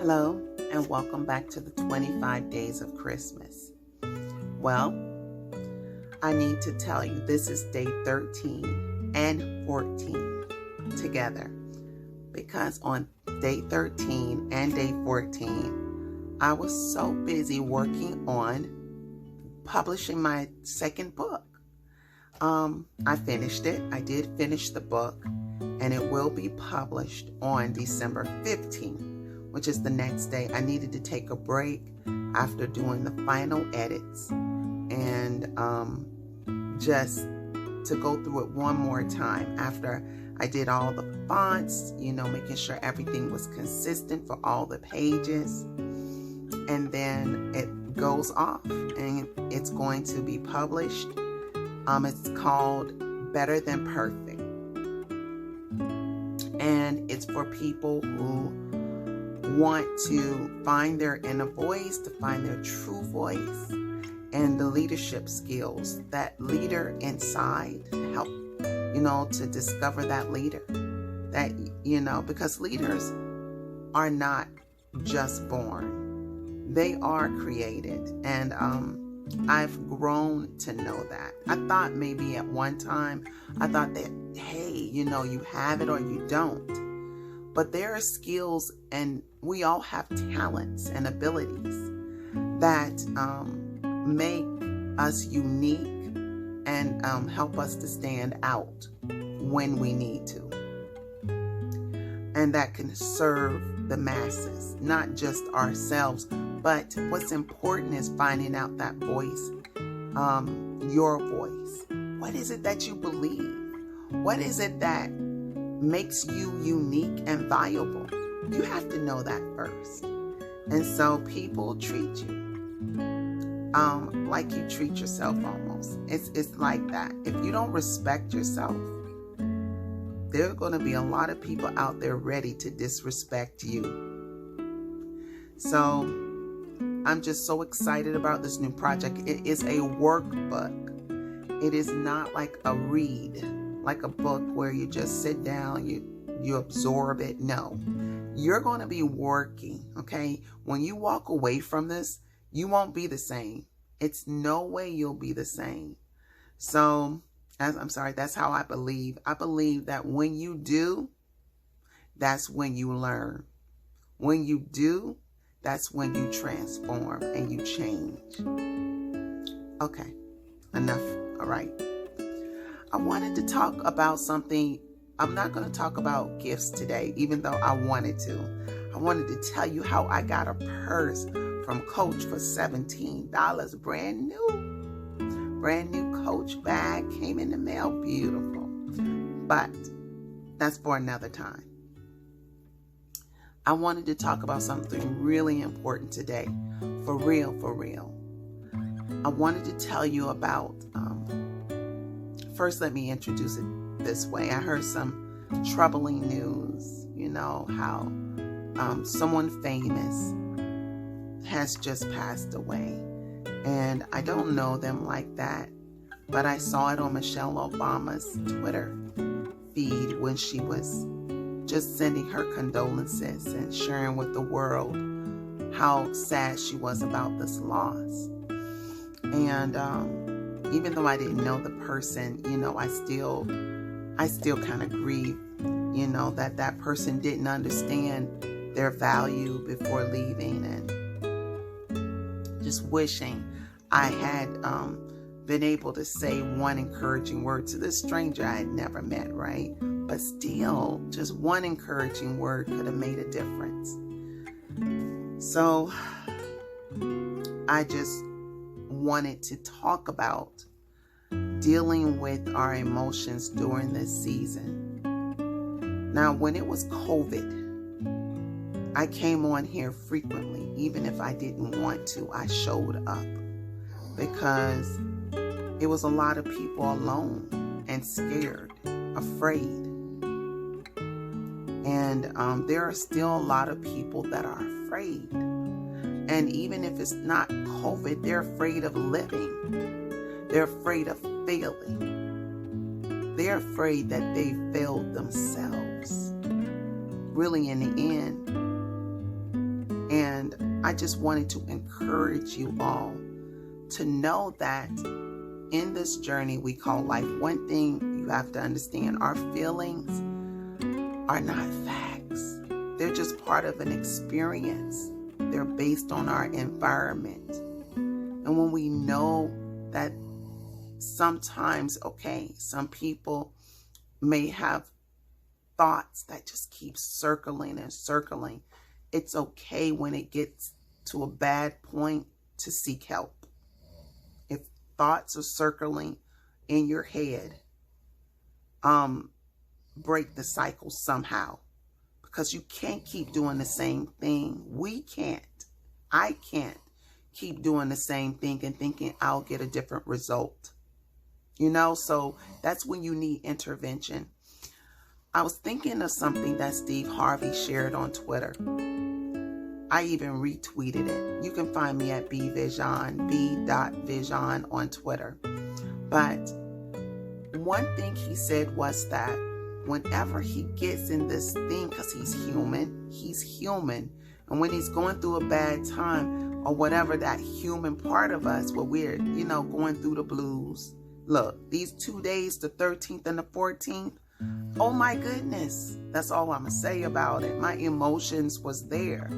Hello, and welcome back to the 25 Days of Christmas. Well, I need to tell you this is day 13 and 14 together, because on day 13 and day 14, I was so busy working on publishing my second book. I finished it. I did finish the book, and it will be published on December 15th. Which is the next day. I needed to take a break after doing the final edits and just to go through it one more time after I did all the fonts, making sure everything was consistent for all the pages. And then it goes off and it's going to be published. It's called Better Than Perfect. And it's for people who want to find their inner voice, to find their true voice, and the leadership skills, that leader inside, help, to discover that leader. That, because leaders are not just born. They are created. And I've grown to know that. I thought maybe at one time, I thought that, hey, you have it or you don't. But there are skills, and we all have talents and abilities that make us unique and help us to stand out when we need to. And that can serve the masses, not just ourselves. But what's important is finding out that voice, your voice. What is it that you believe? What is it that makes you unique and valuable? You have to know that first. And so people treat you like you treat yourself almost. It's like that. If you don't respect yourself, there are going to be a lot of people out there ready to disrespect you. So I'm just so excited about this new project. It is a workbook. It is not like a read, like a book where you just sit down, you absorb it. No, you're going to be working, okay? When you walk away from this, you won't be the same. It's no way you'll be the same. So, that's how I believe. I believe that when you do, that's when you learn. When you do, that's when you transform and you change. Okay, enough. All right. I wanted to talk about something. I'm not going to talk about gifts today, even though I wanted to. I wanted to tell you how I got a purse from Coach for $17. Brand new Coach bag came in the mail. Beautiful. But that's for another time. I wanted to talk about something really important today. For real. I wanted to tell you about first, let me introduce it this way. I heard some troubling news, how someone famous has just passed away. And I don't know them like that, but I saw it on Michelle Obama's Twitter feed when she was just sending her condolences and sharing with the world how sad she was about this loss. And even though I didn't know the person, I still kind of grieve, that person didn't understand their value before leaving, and just wishing I had been able to say one encouraging word to this stranger I had never met, right? But still, just one encouraging word could have made a difference. So I just wanted to talk about dealing with our emotions during this season. Now, when it was COVID, I came on here frequently. Even if I didn't want to, I showed up because it was a lot of people alone and scared, afraid. And there are still a lot of people that are afraid. And even if it's not COVID, they're afraid of living. They're afraid of failing. They're afraid that they failed themselves. Really, in the end, And I just wanted to encourage you all to know that in this journey we call life, one thing you have to understand, our feelings are not facts. They're just part of an experience. They're based on our environment. And when we know that sometimes, okay, some people may have thoughts that just keep circling and circling, it's okay when it gets to a bad point to seek help. If thoughts are circling in your head, break the cycle somehow, because you can't keep doing the same thing. We can't. I can't keep doing the same thing and thinking I'll get a different result. You know, so that's when you need intervention. I was thinking of something that Steve Harvey shared on Twitter. I even retweeted it. You can find me at bvision, b.vision on Twitter. But one thing he said was that whenever he gets in this thing, because he's human. And when he's going through a bad time or whatever, that human part of us, where we're, going through the blues. Look, these 2 days, the 13th and the 14th, oh my goodness. That's all I'm going to say about it. My emotions was there.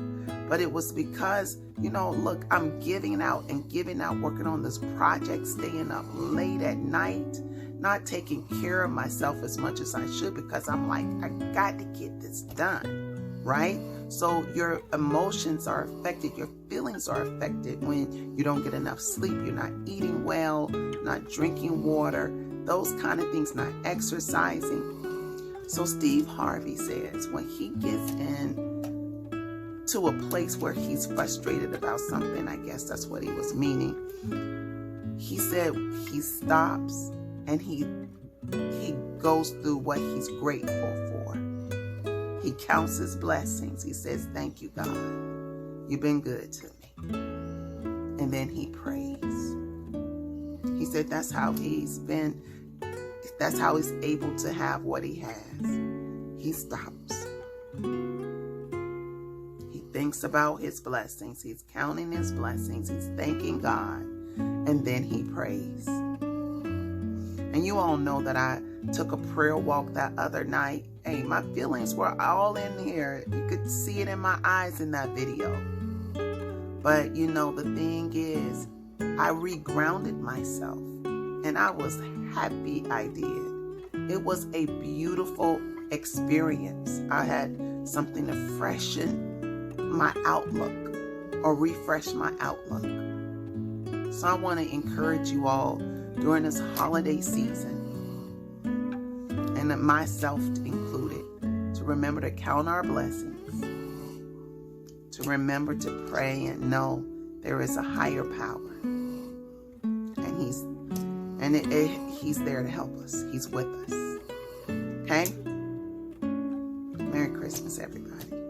But it was because, look, I'm giving out, working on this project, staying up late at night, not taking care of myself as much as I should, because I'm like, I got to get this done, right? So your emotions are affected, your feelings are affected when you don't get enough sleep, you're not eating well, not drinking water, those kind of things, not exercising. So Steve Harvey says when he gets in to a place where he's frustrated about something, I guess that's what he was meaning, he said he stops and he goes through what he's grateful for. He counts his blessings. He says, thank you, God. You've been good to me. And then he prays. He said that's how he's able to have what he has. He stops. He thinks about his blessings. He's counting his blessings. He's thanking God. And then he prays. And you all know that I took a prayer walk that other night. Hey, my feelings were all in here. You could see it in my eyes in that video. But, the thing is, I regrounded myself. And I was happy I did. It was a beautiful experience. I had something to freshen my outlook or refresh my outlook. So I want to encourage you all during this holiday season, and myself included, to remember to count our blessings, to remember to pray and know there is a higher power, and he's there to help us. He's with us. Okay? Merry Christmas, everybody.